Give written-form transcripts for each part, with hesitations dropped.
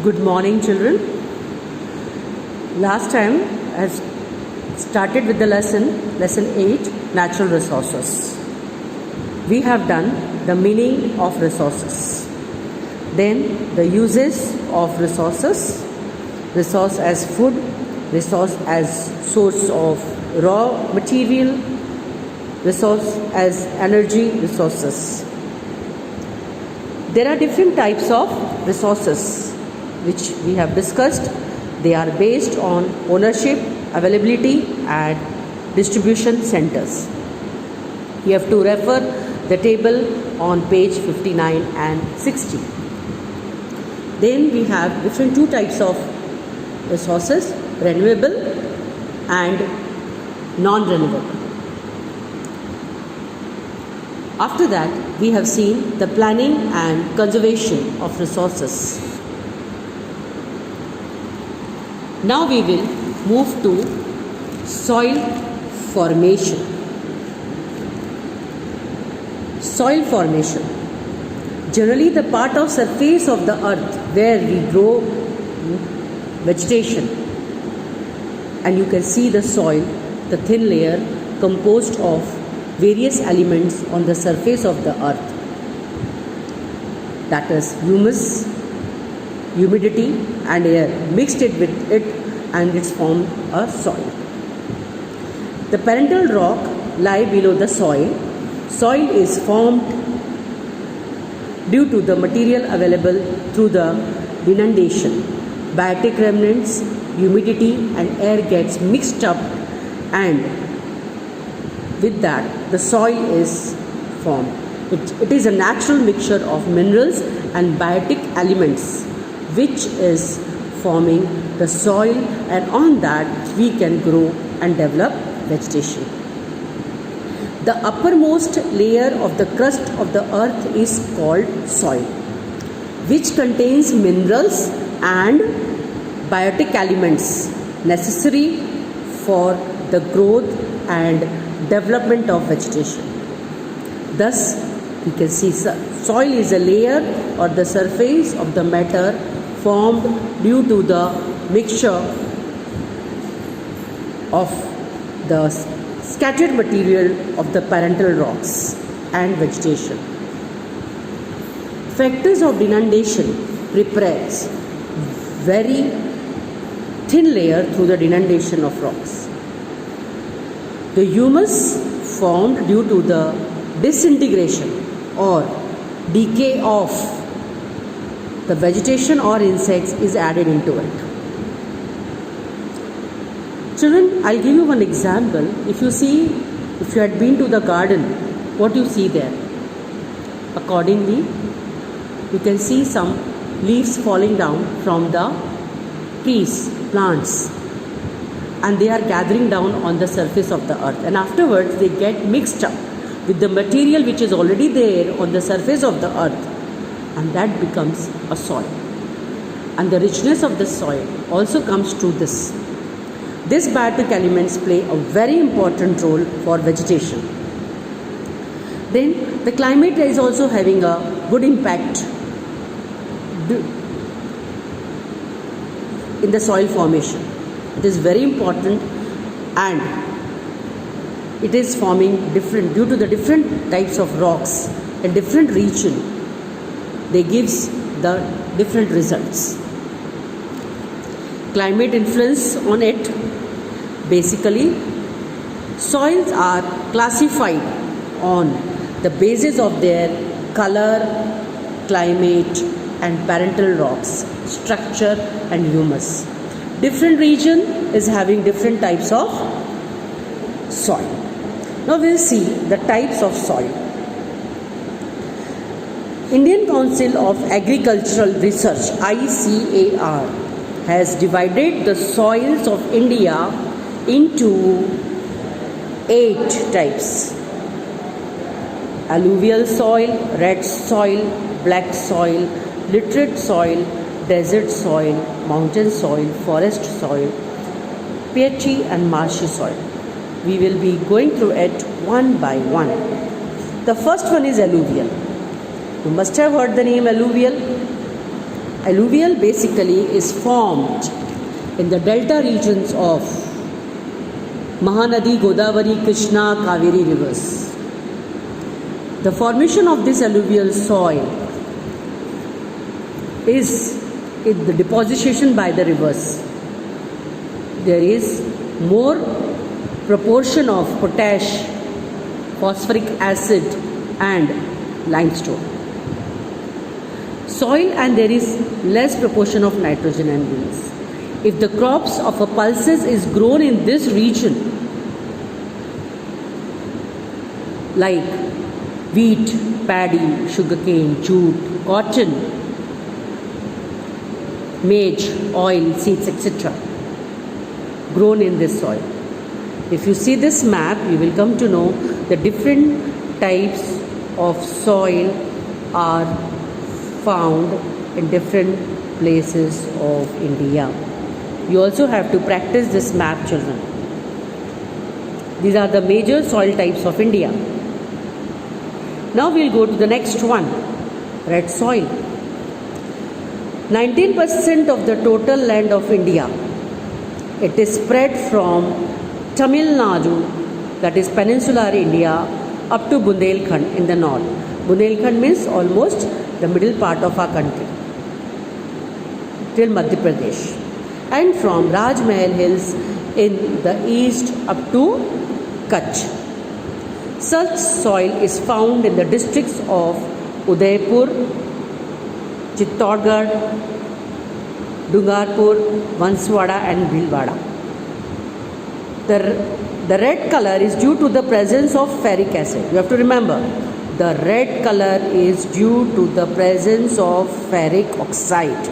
Good morning, children. Last time I started with the lesson 8, natural resources. We have done the meaning of resources, then the uses of resources, resource as food, resource as source of raw material, resource as energy resources. There are different types of resources which we have discussed. They are based on ownership, availability and distribution centers. You have to refer the table on page 59 and 60. Then we have different two types of resources, renewable and non-renewable. After that, we have seen the planning and conservation of resources. Now we will move to soil formation. Soil formation. Generally the part of surface of the earth where we grow vegetation, and you can see the soil, the thin layer composed of various elements on the surface of the earth, that is humus, humidity and air mixed it with it, and it's formed a soil. The parental rock lie below the soil. Soil is formed due to the material available through the denudation. Biotic remnants, humidity and air gets mixed up, and with that the soil is formed. It is a natural mixture of minerals and biotic elements which is forming the soil, and on that we can grow and develop vegetation. The uppermost layer of the crust of the earth is called soil, which contains minerals and biotic elements necessary for the growth and development of vegetation. Thus, you can see soil is a layer or the surface of the matter formed due to the mixture of the scattered material of the parental rocks and vegetation. Factors of denudation prepares very thin layer through the denudation of rocks. The humus formed due to the disintegration or decay of the vegetation or insects is added into it. Children, I'll give you one example. If you had been to the garden, what you see there? Accordingly, you can see some leaves falling down from the trees, plants, and they are gathering down on the surface of the earth, and afterwards they get mixed up with the material which is already there on the surface of the earth, and that becomes a soil. And the richness of the soil also comes to this. These biotic elements play a very important role for vegetation. Then the climate is also having a good impact in the soil formation. It is very important, and it is forming different due to the different types of rocks in different region. They gives the different results. Climate influence on it. Basically, soils are classified on the basis of their color, climate and parental rocks, structure and humus. Different region is having different types of soil. Now we'll see the types of soil. Indian Council of Agricultural Research, ICAR, has divided the soils of India into 8 types: alluvial soil, red soil, black soil, literate soil, desert soil, mountain soil, forest soil, peaty and marshy soil. We will be going through it one by one. The first one is alluvial. You must have heard the name alluvial. Alluvial basically is formed in the delta regions of Mahanadi, Godavari, Krishna, Kaveri rivers. The formation of this alluvial soil is in the deposition by the rivers. There is more proportion of potash, phosphoric acid and limestone. Soil, and there is less proportion of nitrogen and humus. If the crops of a pulses is grown in this region, like wheat, paddy, sugarcane, jute, cotton, maize, oil, seeds, etc., grown in this soil. If you see this map, you will come to know the different types of soil are found in different places of India. You also have to practice this map, children. These are the major soil types of India. Now we'll go to the next one, red soil. 19% of the total land of India, it is spread from Tamil Nadu, that is peninsular India, up to Bundelkhand in the north. Bundelkhand means almost the middle part of our country, till Madhya Pradesh. And from Rajmahal Hills in the east up to Kutch. Such soil is found in the districts of Udaipur, Chittorgarh, Dungarpur, Banswara and Bhilwara. The red color is due to the presence of ferric acid. You have to remember, the red color is due to the presence of ferric oxide,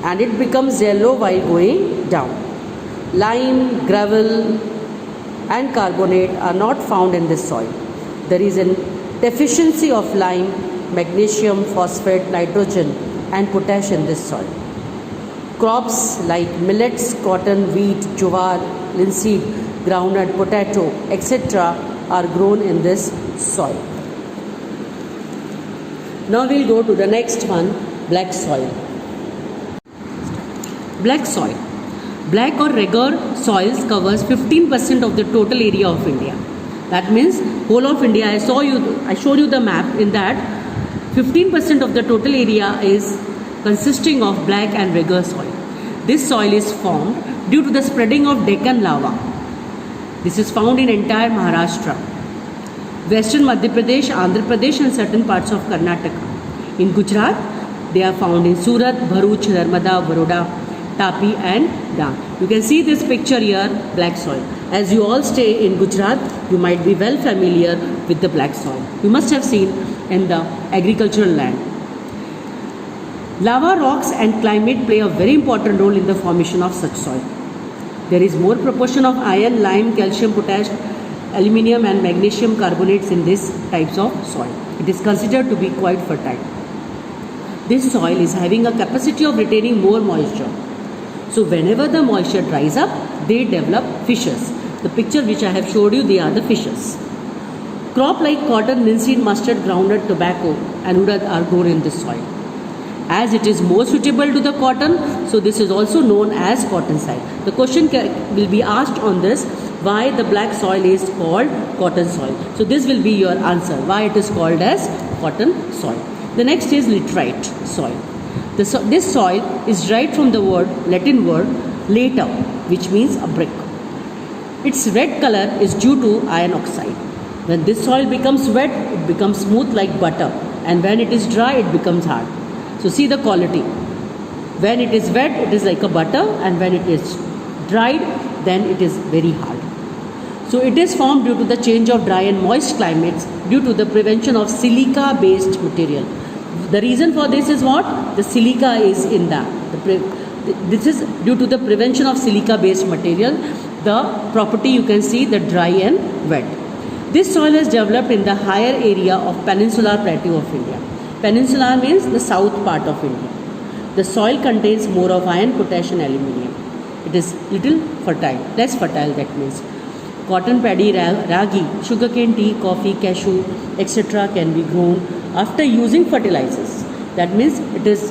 and it becomes yellow while going down. Lime, gravel and carbonate are not found in this soil. There is a deficiency of lime, magnesium, phosphate, nitrogen and potash in this soil. Crops like millets, cotton, wheat, jowar, linseed, groundnut, potato, etc. are grown in this soil. Now we'll go to the next one, black soil. Black soil. Black or regular soils covers 15% of the total area of India. That means whole of India. I showed you the map. In that 15% of the total area is consisting of black and regular soil. This soil is formed due to the spreading of Deccan lava. This is found in entire Maharashtra, Western Madhya Pradesh, Andhra Pradesh and certain parts of Karnataka. In Gujarat, they are found in Surat, Bharuch, Narmada, Baroda, Tapi and Dang. You can see this picture here, black soil. As you all stay in Gujarat, you might be well familiar with the black soil. You must have seen in the agricultural land. Lava rocks and climate play a very important role in the formation of such soil. There is more proportion of iron, lime, calcium, potash, aluminium and magnesium carbonates in these types of soil. It is considered to be quite fertile. This soil is having a capacity of retaining more moisture. So whenever the moisture dries up, they develop fissures. The picture which I have showed you, they are the fissures. Crop like cotton, linseed, mustard, groundnut, tobacco and urad are grown in this soil. As it is more suitable to the cotton, so this is also known as cotton soil. The question will be asked on this, why the black soil is called cotton soil. So this will be your answer, why it is called as cotton soil. The next is laterite soil. This soil is derived from the Latin word later, which means a brick. Its red color is due to iron oxide. When this soil becomes wet, it becomes smooth like butter, and when it is dry, it becomes hard. So see the quality. When it is wet, it is like a butter, and when it is dried, then it is very hard. So it is formed due to the change of dry and moist climates due to the prevention of silica-based material. The reason for this is what? The silica is in that. This is due to the prevention of silica-based material. The property you can see, the dry and wet. This soil is developed in the higher area of peninsular plateau of India. Peninsula means the south part of India. The soil contains more of iron, potash and aluminium. It is little fertile, less fertile, that means. Cotton, paddy, ragi, sugarcane, tea, coffee, cashew, etc. can be grown after using fertilizers. That means it is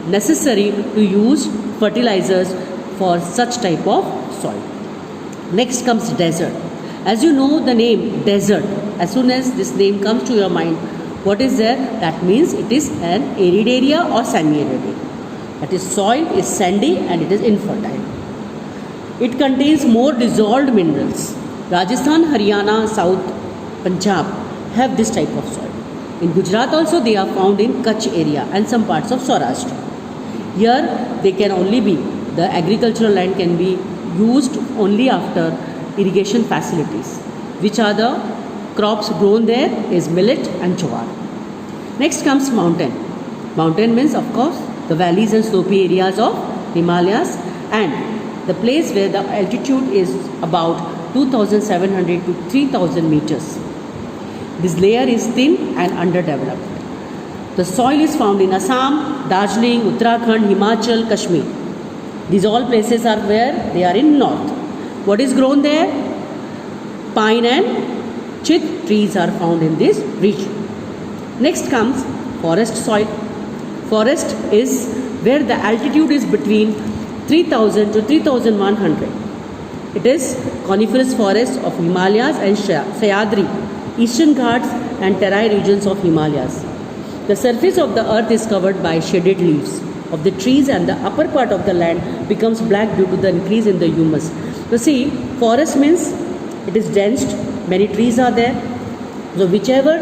necessary to use fertilizers for such type of soil. Next comes desert. As you know the name desert, as soon as this name comes to your mind, what is there? That means it is an arid area or semi-arid area. That is, soil is sandy and it is infertile. It contains more dissolved minerals. Rajasthan, Haryana, South, Punjab have this type of soil. In Gujarat also they are found in Kutch area and some parts of Saurashtra. Here they can only be, the agricultural land can be used only after irrigation facilities. Which are the crops grown there is millet and jowar. Next comes mountain. Mountain means of course the valleys and slopey areas of Himalayas and the place where the altitude is about 2700 to 3000 meters. This layer is thin and underdeveloped. The soil is found in Assam, Darjeeling, Uttarakhand, Himachal, Kashmir. These all places are where they are in north. What is grown there? Pine and chit trees are found in this region. Next comes forest soil. Forest is where the altitude is between 3000 to 3100. It is coniferous forests of Himalayas and Sahyadri, Eastern Ghats and Terai regions of Himalayas. The surface of the earth is covered by shaded leaves of the trees and the upper part of the land becomes black due to the increase in the humus. So see, forest means it is drenched, many trees are there. So whichever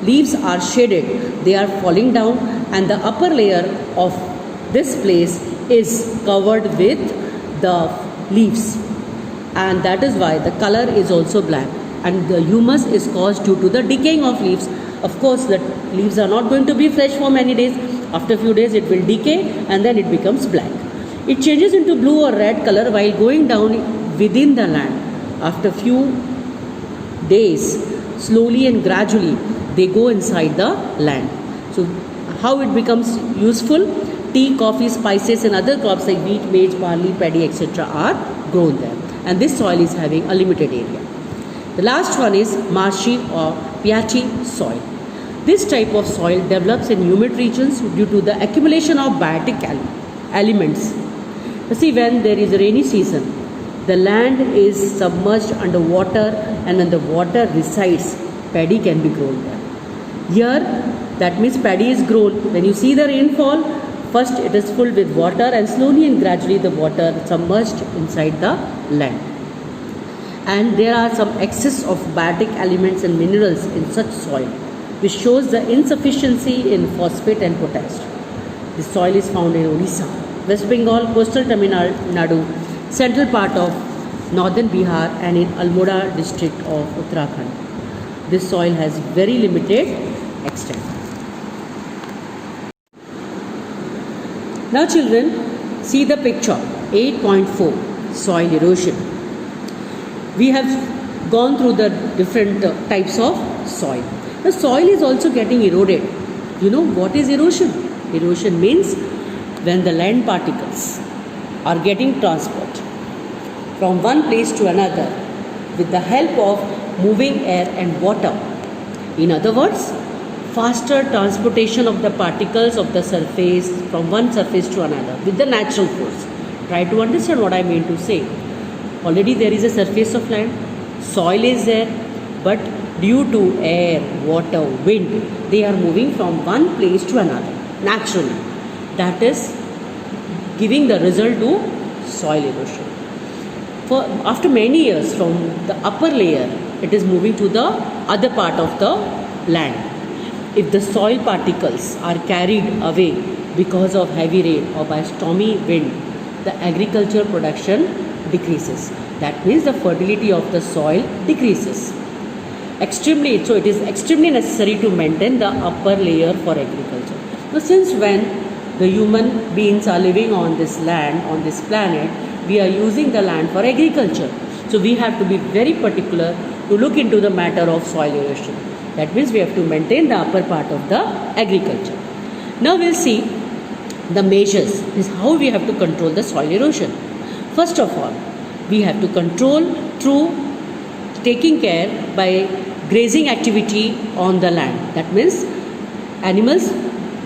leaves are shaded, they are falling down and the upper layer of this place is covered with the leaves, and that is why the color is also black, and the humus is caused due to the decaying of leaves. Of course the leaves are not going to be fresh for many days. After few days it will decay and then it becomes black. It changes into blue or red color while going down within the land. After few days, slowly and gradually they go inside the land. So how it becomes useful? Tea, coffee, spices and other crops like wheat, maize, barley, paddy, etc. are grown there, and this soil is having a limited area. The last one is marshy or peaty soil. This type of soil develops in humid regions due to the accumulation of biotic elements. You see, when there is a rainy season, the land is submerged under water, and when the water resides, paddy can be grown there. Here, that means paddy is grown. When you see the rainfall, first it is full with water and slowly and gradually the water submerged inside the land. And there are some excess of biotic elements and minerals in such soil, which shows the insufficiency in phosphate and potash. This soil is found in Odisha, West Bengal, coastal Tamil Nadu, central part of northern Bihar and in Almora district of Uttarakhand. This soil has very limited extent. Now children, see the picture 8.4, soil erosion. We have gone through the different types of soil. The soil is also getting eroded. You know what is erosion? Erosion means when the land particles are getting transported from one place to another with the help of moving air and water. In other words, faster transportation of the particles of the surface from one surface to another with the natural force. Try to understand what I mean to say. Already there is a surface of land, soil is there, but due to air, water, wind, they are moving from one place to another naturally. That is giving the result to soil erosion. For after many years, from the upper layer, it is moving to the other part of the land. If the soil particles are carried away because of heavy rain or by stormy wind, the agricultural production decreases. That means the fertility of the soil decreases. So it is extremely necessary to maintain the upper layer for agriculture. Now since when the human beings are living on this land, on this planet, we are using the land for agriculture. So we have to be very particular to look into the matter of soil erosion. That means we have to maintain the upper part of the agriculture. Now we'll see the measures, is how we have to control the soil erosion. First of all, we have to control through taking care by grazing activity on the land. That means animals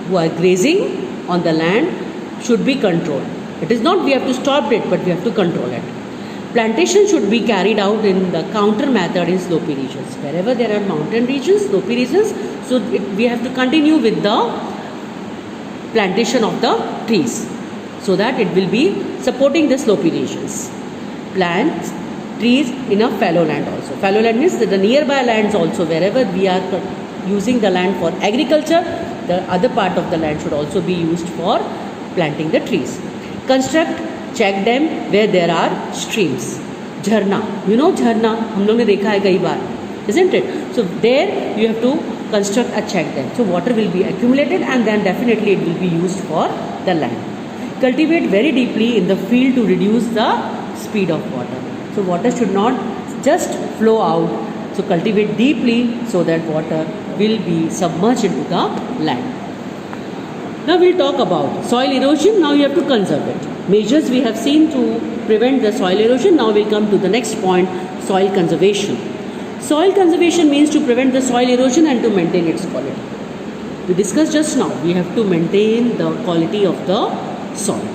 who are grazing on the land should be controlled. It is not we have to stop it, but we have to control it. Plantation should be carried out in the counter method in slopy regions. Wherever there are mountain regions, slopy regions, so we have to continue with the plantation of the trees so that it will be supporting the slopy regions. Plant trees in a fallow land also. Fallow land means that the nearby lands also, wherever we are using the land for agriculture, the other part of the land should also be used for planting the trees. Construct check dam where there are streams. Jharna, you know jharna, हम लोग ने देखा है कई बार, isn't it? So there you have to construct a check dam. So water will be accumulated and then definitely it will be used for the land. Cultivate very deeply in the field to reduce the speed of water. So water should not just flow out. So cultivate deeply so that water will be submerged into the land. Now we'll talk about soil erosion. Now you have to conserve it. Measures we have seen to prevent the soil erosion. Now we'll come to the next point, soil conservation. Soil conservation means to prevent the soil erosion and to maintain its quality. We discussed just now, we have to maintain the quality of the soil.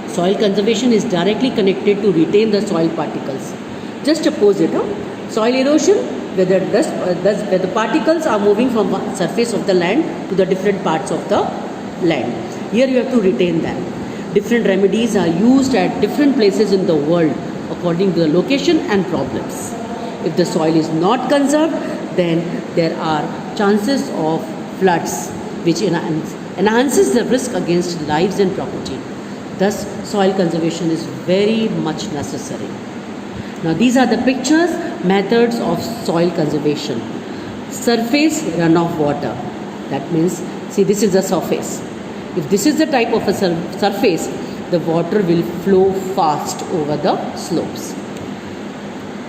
Soil conservation is directly connected to retain the soil particles. Just opposite, soil erosion, where the particles are moving from one surface of the land to the different parts of the land. Here you have to retain them. Different remedies are used at different places in the world according to the location and problems. If the soil is not conserved, then there are chances of floods, which enhances the risk against lives and property. Thus, soil conservation is very much necessary. Now, these are the pictures, methods of soil conservation. Surface runoff water. That means, see, this is the surface. If this is the type of a surface, the water will flow fast over the slopes.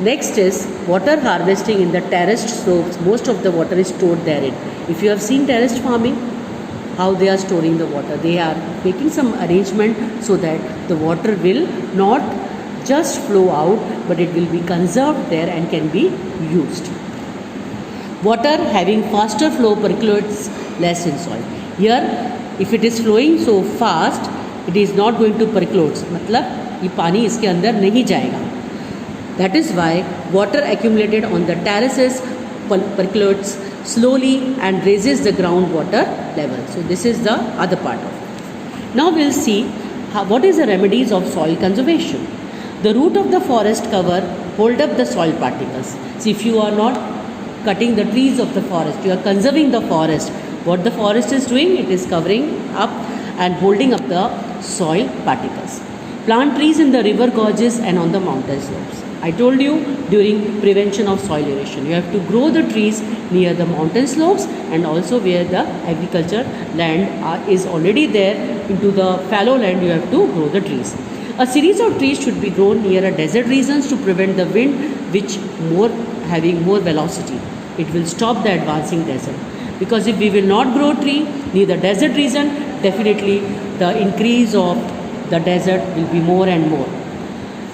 Next is water harvesting in the terraced slopes. Most of the water is stored therein. If you have seen terraced farming, how they are storing the water, they are making some arrangement so that the water will not just flow out, but it will be conserved there and can be used. Water having faster flow percolates less in soil. Here, if it is flowing so fast, it is not going to percolate. मतलब ये पानी इसके अंदर नहीं जाएगा. That is why water accumulated on the terraces percolates slowly and raises the groundwater level. So this is the other part of it. Now we'll see what is the remedies of soil conservation. The root of the forest cover hold up the soil particles. See, if you are not cutting the trees of the forest, you are conserving the forest. What the forest is doing, it is covering up and holding up the soil particles. Plant trees in the river gorges and on the mountain slopes. I told you during prevention of soil erosion, you have to grow the trees near the mountain slopes and also where the agriculture land is already there. Into the fallow land you have to grow the trees. A series of trees should be grown near a desert regions to prevent the wind which having more velocity. It will stop the advancing desert. Because if we will not grow tree near the desert region, definitely the increase of the desert will be more and more.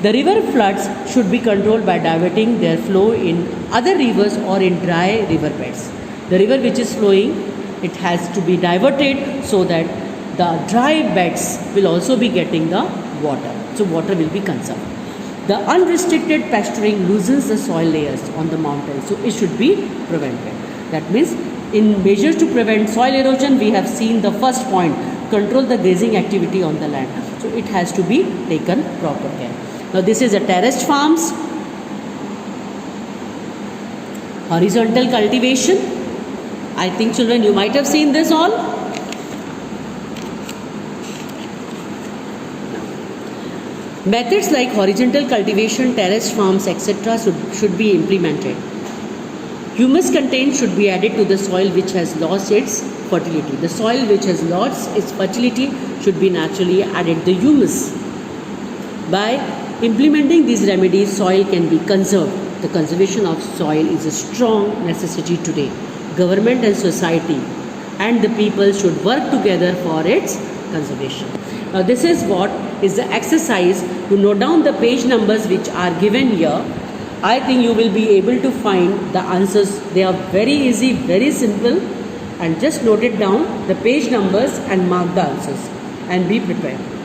The river floods should be controlled by diverting their flow in other rivers or in dry river beds. The river which is flowing, it has to be diverted so that the dry beds will also be getting the water. So water will be conserved. The unrestricted pasturing loosens the soil layers on the mountains. So it should be prevented. That means in measures to prevent soil erosion, we have seen the first point, control the grazing activity on the land. So it has to be taken proper care. Now this is a terraced farms, horizontal cultivation. I think children you might have seen this all. Methods like horizontal cultivation, terraced farms, etc. should be implemented. Humus content should be added to the soil which has lost its fertility. The soil which has lost its fertility should be naturally added the humus. By implementing these remedies, soil can be conserved. The conservation of soil is a strong necessity today. Government and society and the people should work together for its conservation. Now this is what is the exercise to note down the page numbers which are given here. I think you will be able to find the answers. They are very easy, very simple, and just note it down the page numbers and mark the answers and be prepared.